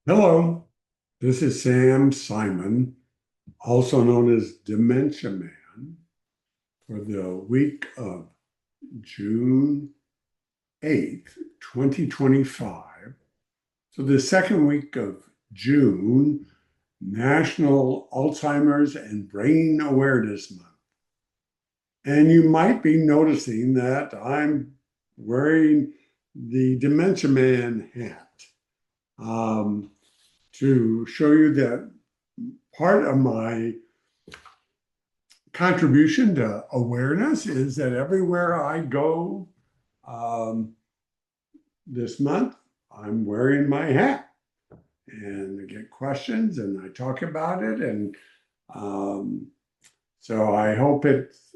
Hello, this is Sam Simon, also known as Dementia Man, for the week of June 8th, 2025. So, the second week of June, National Alzheimer's and Brain Awareness Month. And you might be noticing that I'm wearing the Dementia Man hat. Um, to show you that part of my contribution to awareness is that everywhere I go um, this month, I'm wearing my hat and I get questions and I talk about it. And um, so I hope it's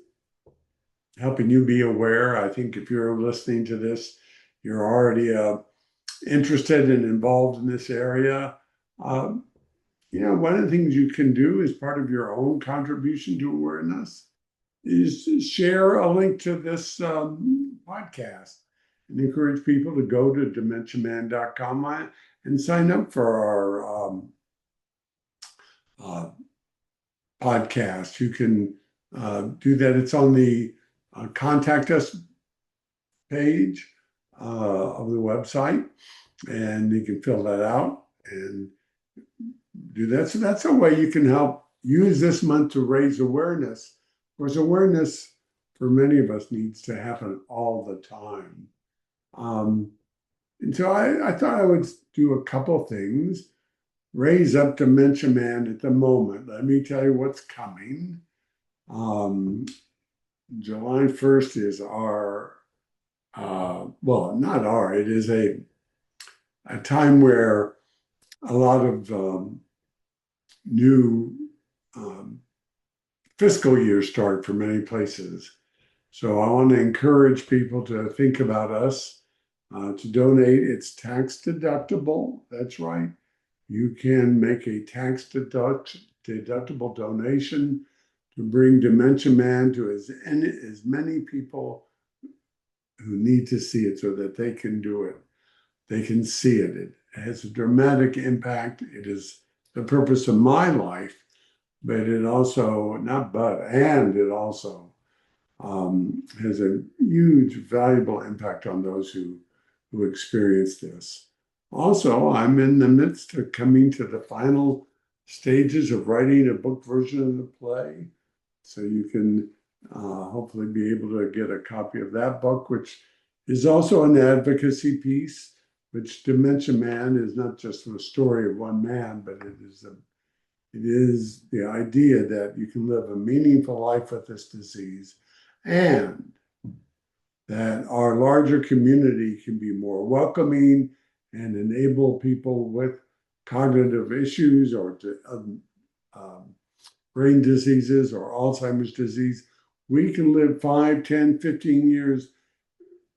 helping you be aware. I think if you're listening to this, you're already interested and involved in this area. Um, one of the things you can do as part of your own contribution to awareness is to share a link to this podcast and encourage people to go to dementiaman.com and sign up for our uh, podcast. You can do that. It's on the contact us page of the website, and you can fill that out and do that. So that's a way you can help use this month to raise awareness. Of course, awareness for many of us needs to happen all the time. And so I thought I would do a couple things. Raise up Dementia Man at the moment. Let me tell you what's coming. July 1st is our, well, not our, it is a time where a lot of new fiscal years start for many places. So I want to encourage people to think about us, to donate. It's tax deductible. That's right. You can make a tax deductible donation to bring Dementia Man to as many people who need to see it so that they can do it. They can see it. It has a dramatic impact. It is the purpose of my life, but it also, and it also has a huge, valuable impact on those who experience this. Also, I'm in the midst of coming to the final stages of writing a book version of the play. So you can hopefully be able to get a copy of that book, which is also an advocacy piece, which Dementia Man is not just a story of one man, but it is the idea that you can live a meaningful life with this disease and that our larger community can be more welcoming and enable people with cognitive issues or brain diseases or Alzheimer's disease. We can live 5, 10, 15 years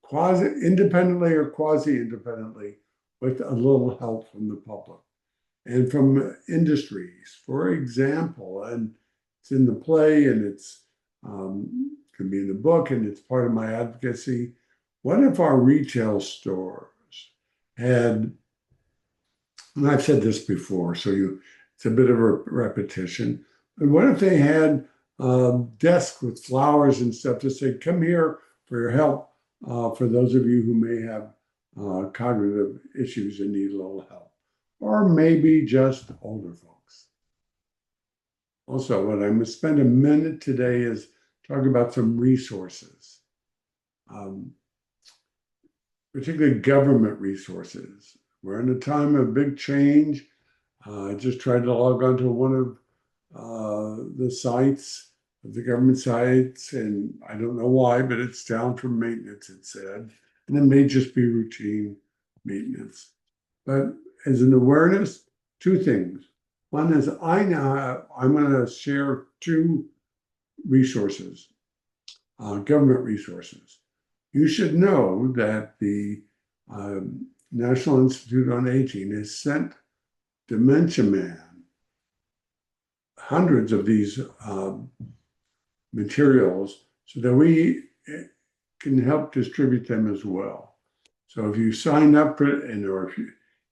quasi-independently or quasi-independently with a little help from the public and from industries. For example, and it's in the play and it's can be in the book and it's part of my advocacy. What if our retail stores had, and I've said this before, so it's a bit of a repetition, but what if they had desks with flowers and stuff to say, come here for your help, for those of you who may have cognitive issues and need a little help, or maybe just older folks. Also, what I'm going to spend a minute today is talk about some resources, particularly government resources. We're in a time of big change. I just tried to log on to one of the sites, the government sites, and I don't know why, but it's down for maintenance, it said. And it may just be routine maintenance. But as an awareness, two things. One is I'm going to share two resources, government resources. You should know that the National Institute on Aging has sent Dementia Man hundreds of these materials so that we can help distribute them as well. So if you sign up for it, or if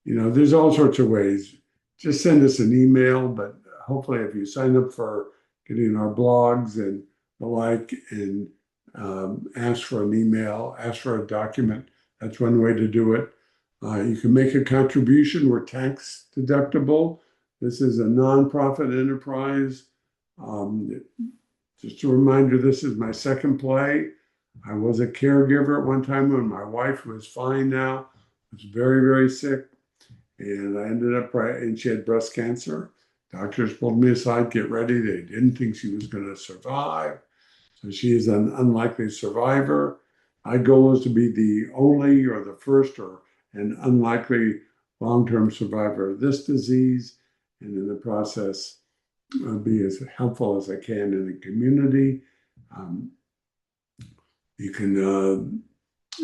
There's all sorts of ways. Just send us an email, but hopefully if you sign up for getting our blogs and the like and ask for an email, ask for a document, that's one way to do it. You can make a contribution. We're tax deductible. This is a nonprofit enterprise. Um, just a reminder, this is my second play. I was a caregiver at one time when my wife was fine now, was very, very sick. And I ended up right, and she had breast cancer. Doctors pulled me aside, get ready. They didn't think she was going to survive. So she is an unlikely survivor. My goal is to be the only or the first or an unlikely long-term survivor of this disease. And in the process, be as helpful as I can in the community. Um, you can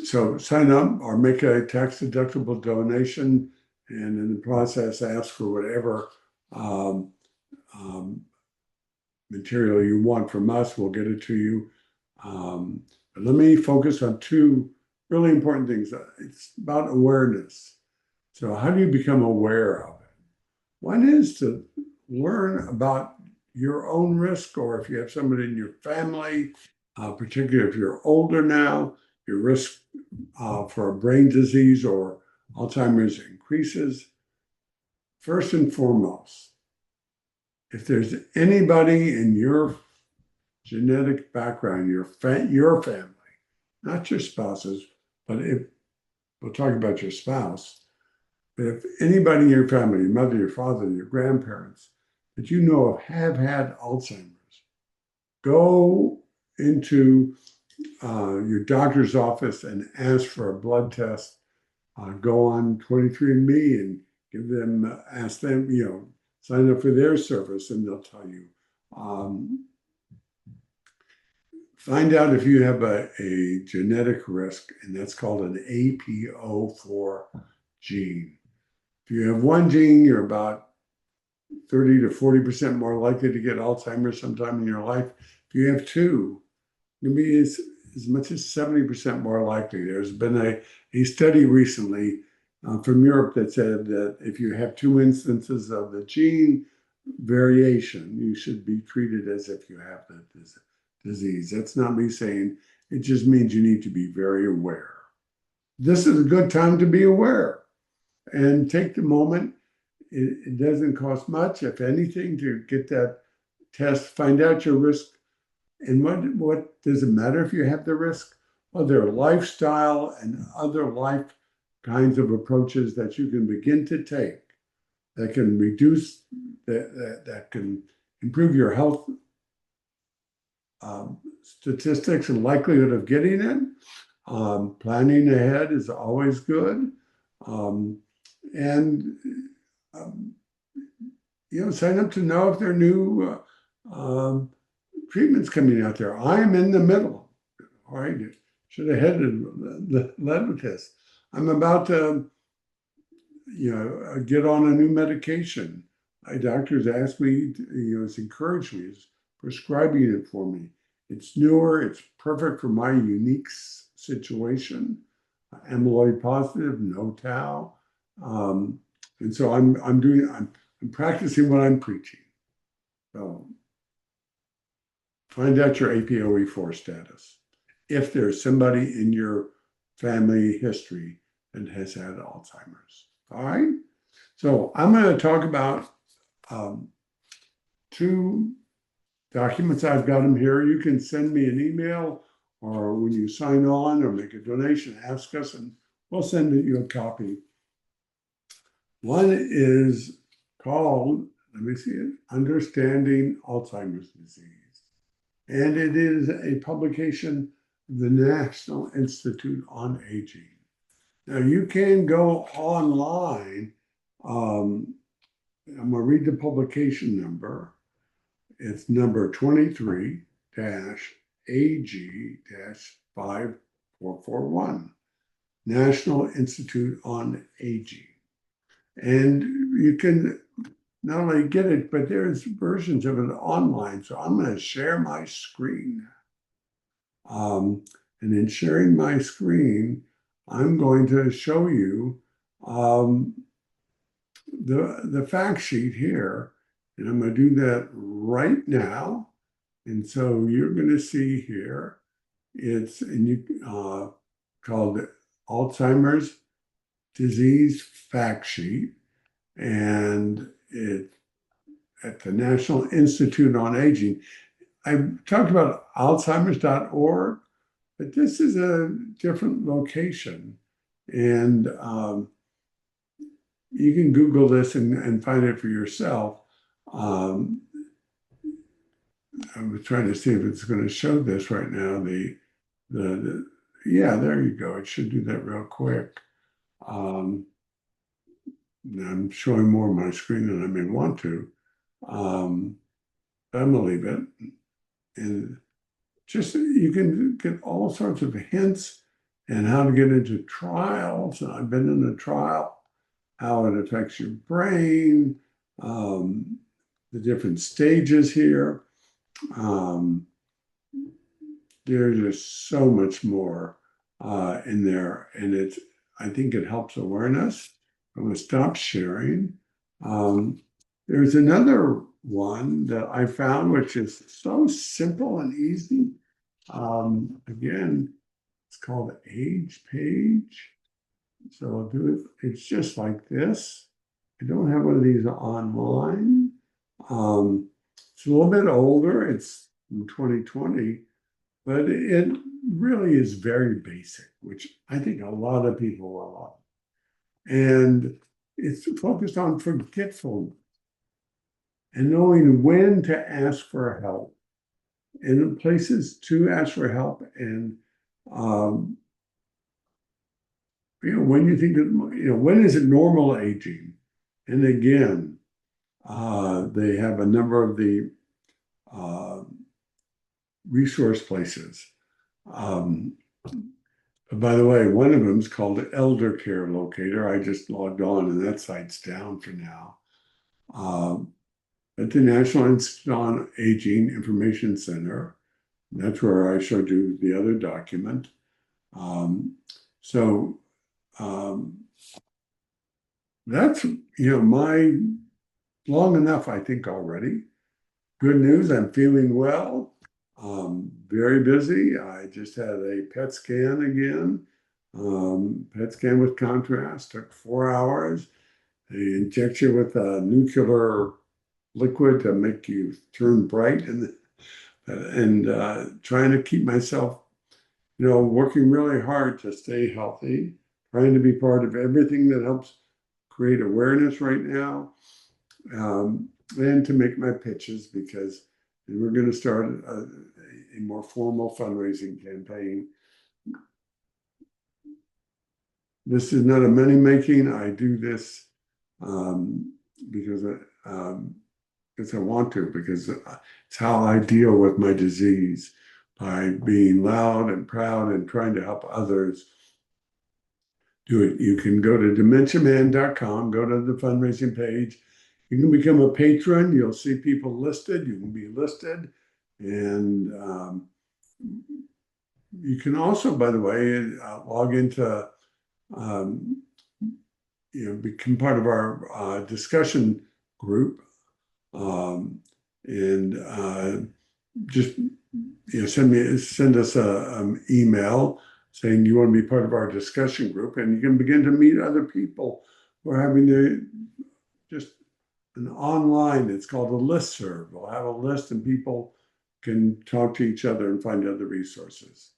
so sign up or make a tax-deductible donation, and in the process, ask for whatever um, um, material you want from us. We'll get it to you. But let me focus on two really important things. It's about awareness. So, how do you become aware of it? One is to learn about your own risk, or if you have somebody in your family, particularly if you're older now, your risk for a brain disease or Alzheimer's increases. First and foremost, if there's anybody in your genetic background, your family, not your spouses, but if we'll talk about your spouse, but if anybody in your family, your mother, your father, your grandparents, that you know of have had Alzheimer's, go into your doctor's office and ask for a blood test. Go on 23andMe and ask them, sign up for their service, and they'll tell you. Um, Find out if you have a genetic risk, and that's called an APO4 gene. If you have one gene, you're about 30 to 40% more likely to get Alzheimer's sometime in your life. If you have two, you'll be as much as 70% more likely. There's been a study recently from Europe that said that if you have two instances of the gene variation, you should be treated as if you have the disease. That's not me saying, it just means you need to be very aware. This is a good time to be aware and take the moment. It doesn't cost much, if anything, to get that test, find out your risk. And what does it matter if you have the risk? Well, there are lifestyle and other life kinds of approaches that you can begin to take that can reduce, that can improve your health statistics and likelihood of getting it. Planning ahead is always good. And um, sign up to know if there are new treatments coming out there. I'm in the middle. All right, should have led with this. I'm about to, get on a new medication. My doctor's asked me, it's encouraged me, it's prescribing it for me. It's newer. It's perfect for my unique situation. Amyloid positive, no tau, and so I'm practicing what I'm preaching. So find out your APOE4 status. If there's somebody in your family history that has had Alzheimer's. All right. So I'm going to talk about two documents. I've got them here. You can send me an email, or when you sign on or make a donation, ask us, and we'll send you a copy. One is called, let me see it, Understanding Alzheimer's Disease. And it is a publication of the National Institute on Aging. Now you can go online. I'm going to read the publication number. It's number 23-AG-5441, National Institute on Aging. And you can not only get it, but there's versions of it online. So I'm going to share my screen. And in sharing my screen, I'm going to show you the fact sheet here, and I'm going to do that right now. And so you're going to see here, it's and you called Alzheimer's disease fact sheet, and it at the National Institute on Aging. I talked about Alzheimer's.org, but this is a different location. And you can Google this and find it for yourself. Um, I was trying to see if it's going to show this right now. The yeah, there you go. It should do that real quick. Um, I'm showing more of my screen than I may want to. Um, I'm gonna leave it. And just you can get all sorts of hints and how to get into trials. And I've been in a trial, how it affects your brain, the different stages here. Um, there's just so much more in there, and I think it helps awareness. I'm going to stop sharing. Um, there's another one that I found, which is so simple and easy. Again, it's called Age Page. So I'll do it. It's just like this. I don't have one of these online. It's a little bit older. It's from 2020, but it really is very basic, which I think a lot of people will love. And it's focused on forgetfulness and knowing when to ask for help and places to ask for help. And, when you think of, when is it normal aging? And again, they have a number of the uh, resource places. By the way, one of them is called Elder Care Locator. I just logged on and that site's down for now. At the National Institute on Aging Information Center, that's where I showed you the other document. So that's, my long enough, I think, already. Good news, I'm feeling well. Very busy. I just had a PET scan again. PET scan with contrast, took 4 hours. They inject you with a nuclear liquid to make you turn bright, and trying to keep myself, working really hard to stay healthy, trying to be part of everything that helps create awareness right now, and to make my pitches because we're going to start a more formal fundraising campaign. This is not a money making. I do this because I want to, because it's how I deal with my disease, by being loud and proud and trying to help others do it. You can go to dementiaman.com, go to the fundraising page. You can become a patron. You'll see people listed. You can be listed. And you can also, by the way, log into, become part of our discussion group. And just send us a email saying you want to be part of our discussion group, and you can begin to meet other people. We're having just an online, it's called a listserv. We'll have a list and people can talk to each other and find other resources.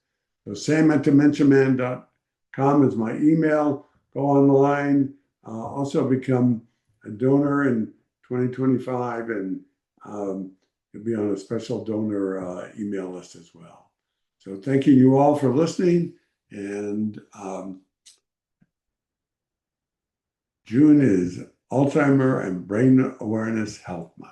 So sam@dementiaman.com is my email. Go online, also become a donor in 2025, and you'll be on a special donor email list as well. So thanking you all for listening. And June is Alzheimer and Brain Awareness Health Month.